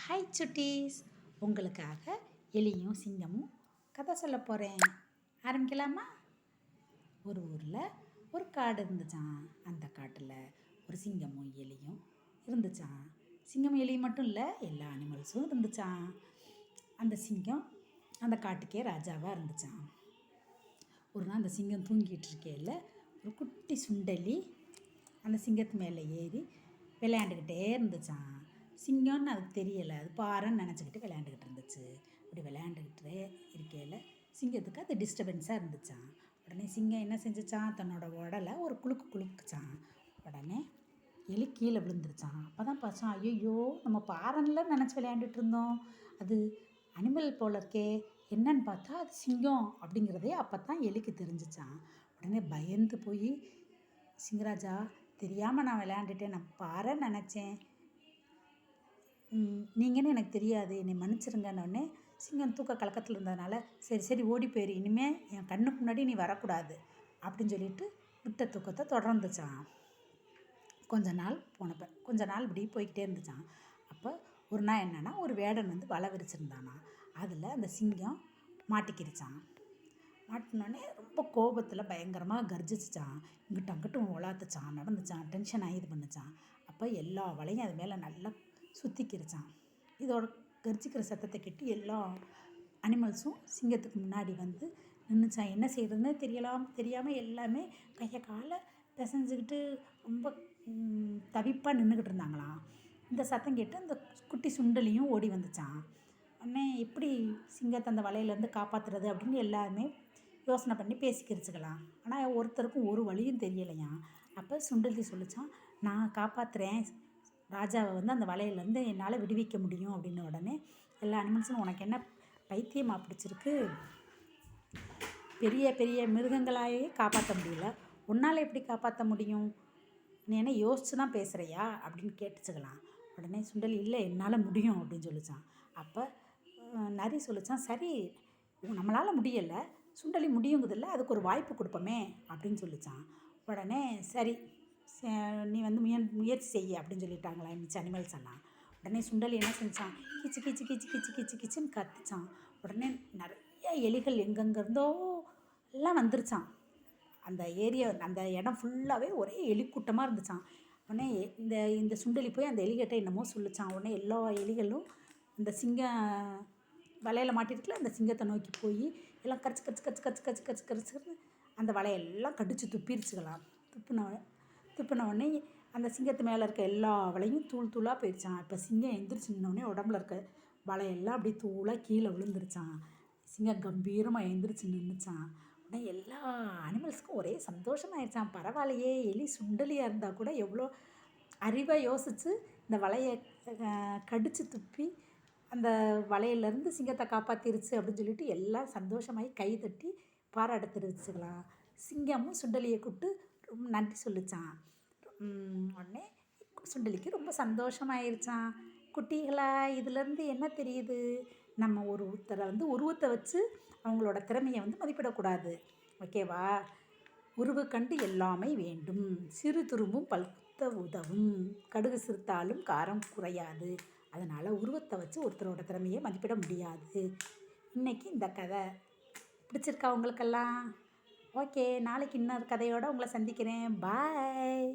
Hi சுட்டீஸ், உங்களுக்காக எலியும் சிங்கமும் கதை சொல்ல போகிறேன். ஆரம்பிக்கலாமா? ஒரு ஊரில் ஒரு காடு இருந்துச்சான். அந்த காட்டில் ஒரு சிங்கமும் எலியும் இருந்துச்சான். சிங்கம் எலியும் மட்டும் இல்லை, எல்லா அனிமல்ஸும் இருந்துச்சான். அந்த சிங்கம் அந்த காட்டுக்கே ராஜாவாக இருந்துச்சான். ஒரு நாள் அந்த சிங்கம் தூங்கிட்டு இருக்கையில் ஒரு குட்டி சுண்டலி அந்த சிங்கத்து மேலே ஏறி விளையாண்டுக்கிட்டே இருந்துச்சான். சிங்கம்னு அதுக்கு தெரியலை, அது பாறைன்னு நினச்சிக்கிட்டு விளையாண்டுக்கிட்டு இருந்துச்சு. அப்படி விளையாண்டுக்கிட்டே இருக்கையில் சிங்கத்துக்கு அது டிஸ்டர்பன்ஸாக இருந்துச்சான். உடனே சிங்கம் என்ன செஞ்சுச்சான், தன்னோட உடலை ஒரு குலுக்குச்சான். உடனே எலி கீழே விழுந்துருச்சான். அப்போ தான் பார்த்தான், ஐயோ நம்ம பாறைன்ல நினச்சி விளையாண்டுட்டு இருந்தோம், அது அனிமல் போல இருக்கே, என்னன்னு பார்த்தா அது சிங்கம் அப்படிங்கிறதே அப்போ தான் எலிக்கு தெரிஞ்சிச்சான். உடனே பயந்து போய், சிங்கராஜா தெரியாமல் நான் விளையாண்டுட்டேன், நான் பாறைன்னு நினச்சேன், நீங்கன்னு எனக்கு தெரியாது, என்னை மன்னிச்சிருங்கன்னொடனே சிங்கம் தூக்க கலக்கத்தில் இருந்ததுனால சரி ஓடி போயிரு, இனிமேல் என் கண்ணுக்கு முன்னாடி நீ வரக்கூடாது அப்படின்னு சொல்லிட்டு விட்ட தூக்கத்தை தொடர்ந்துச்சான். கொஞ்ச நாள் இப்படி போய்கிட்டே இருந்துச்சான். அப்போ ஒரு நாள் என்னென்னா, ஒரு வேடன் வந்து வலை விரிச்சிருந்தானா, அதில் அந்த சிங்கம் மாட்டிக்கிருச்சான். மாட்டினோடனே ரொம்ப கோபத்தில் பயங்கரமாக கர்ஜிச்சிச்சான். இங்கிட்ட அங்கிட்டும் உலாத்துச்சான், நடந்துச்சான், டென்ஷன் ஆகி இது பண்ணிச்சான். அப்போ எல்லா வலையும் அது மேலே நல்லா சுற்றிக்கிருச்சான். இதோட கர்ஜிக்கிற சத்தத்தை கேட்டு எல்லா அனிமல்ஸும் சிங்கத்துக்கு முன்னாடி வந்து நின்றுச்சான். என்ன செய்கிறதுன்னு தெரியாமல் எல்லாமே கையை காலை பிசைஞ்சுக்கிட்டு ரொம்ப தவிப்பாக நின்றுக்கிட்டு இருந்தாங்களாம். இந்த சத்தம் கேட்டு அந்த குட்டி சுண்டலியும் ஓடி வந்துச்சான். உடனே எப்படி சிங்கத்தை அந்த வலையிலேருந்து காப்பாற்றுறது அப்படின்னு எல்லாருமே யோசனை பண்ணி பேசிக்கிருச்சுக்கலாம். ஆனால் ஒருத்தருக்கும் ஒரு வழியும் தெரியலையாம். அப்போ சுண்டலி சொல்லிச்சான், நான் காப்பாற்றுறேன், ராஜாவை வந்து அந்த வலையிலேருந்து என்னால் விடுவிக்க முடியும் அப்படின்ன உடனே எல்லா அனிமல்ஸும், உனக்கு என்ன பைத்தியமாக பிடிச்சிருக்கு, பெரிய பெரிய மிருகங்களாயே காப்பாற்ற முடியல, உன்னால் எப்படி காப்பாற்ற முடியும், நீ என்ன யோசிச்சு தான் பேசுகிறியா அப்படின்னு கேட்டுச்சுக்கலாம். உடனே சுண்டலி, இல்லை என்னால் முடியும் அப்படின்னு சொல்லிச்சான். அப்போ நரி சொல்லிச்சான், சரி நம்மளால் முடியலை, சுண்டலி முடியுங்குதில்ல, அதுக்கு ஒரு வாய்ப்பு கொடுப்போமே அப்படின்னு சொல்லிச்சான். உடனே சரி நீ வந்து முயற்சி செய்ய அப்படின்னு சொல்லிட்டாங்களா மிச்ச அனிமல்ஸ் எல்லாம். உடனே சுண்டலி என்ன செஞ்சான், கிச்சு கிச்சு கிச்சு கிச்சு கிச்சு கிச்சுன்னு கத்துச்சான். உடனே நிறைய எலிகள் எங்கெங்கிருந்தோ எல்லாம் வந்துருச்சான். அந்த அந்த இடம் ஃபுல்லாகவே ஒரே எலிக்கூட்டமாக இருந்துச்சான். உடனே இந்த சுண்டலி போய் அந்த எலிகிட்ட என்னமோ சொல்லிச்சான். உடனே எல்லா எலிகளும் இந்த சிங்கம் வலையில் மாட்டிருக்குல, அந்த சிங்கத்தை நோக்கி போய் எல்லாம் கரிச்சு கரிச்சு கரிச்சு கரிச்சு கரிச்சு கரிச்சு கரிச்சுன்னு அந்த வலையெல்லாம் கடிச்சு துப்பிருச்சுக்கலாம். துப்பின உடனே அந்த சிங்கத்து மேலே இருக்க எல்லா வலையும் தூளாக போயிடுச்சான். இப்போ சிங்கம் எந்திரிச்சுன்னொடனே உடம்புல இருக்க வலையெல்லாம் அப்படியே தூளாக கீழே விழுந்துருச்சான். சிங்கம் கம்பீரமாக எந்திரிச்சு நின்றுச்சான். உடனே எல்லா அனிமல்ஸுக்கும் ஒரே சந்தோஷமாயிடுச்சான். பரவாயில்லையே, எலி சுண்டலியாக இருந்தால் கூட எவ்வளோ அறிவாக யோசித்து இந்த வலையை கடித்து துப்பி அந்த வலையிலேருந்து சிங்கத்தை காப்பாற்றிருச்சு அப்படின்னு சொல்லிட்டு எல்லாம் சந்தோஷமாகி கை தட்டி பாராட்ட தெரிவிச்சுக்கலாம். சிங்கமும் சுண்டலியை கூப்பிட்டு ரொம்ப நன்றி சொல்லிச்சான். உடனே சுண்டலிக்கு ரொம்ப சந்தோஷமாயிருச்சான். குட்டிகளா, இதுலேருந்து என்ன தெரியுது, நம்ம ஒருத்தரை வந்து உருவத்தை வச்சு அவங்களோட திறமையை வந்து மதிப்பிடக்கூடாது, ஓகேவா? உருவு கண்டு எல்லாமே வேண்டும், சிறு துரும்பும் பல்குத்த உதவும், கடுகு சிறுத்தாலும் காரம் குறையாது. அதனால் உருவத்தை வச்சு ஒருத்தரோட திறமையை மதிப்பிட முடியாது. இன்றைக்கி இந்த கதை பிடிச்சிருக்கா உங்களுக்கெல்லாம்? ஓகே, நாளைக்கு இன்னொரு கதையோடு உங்களை சந்திக்கிறேன். பாய்.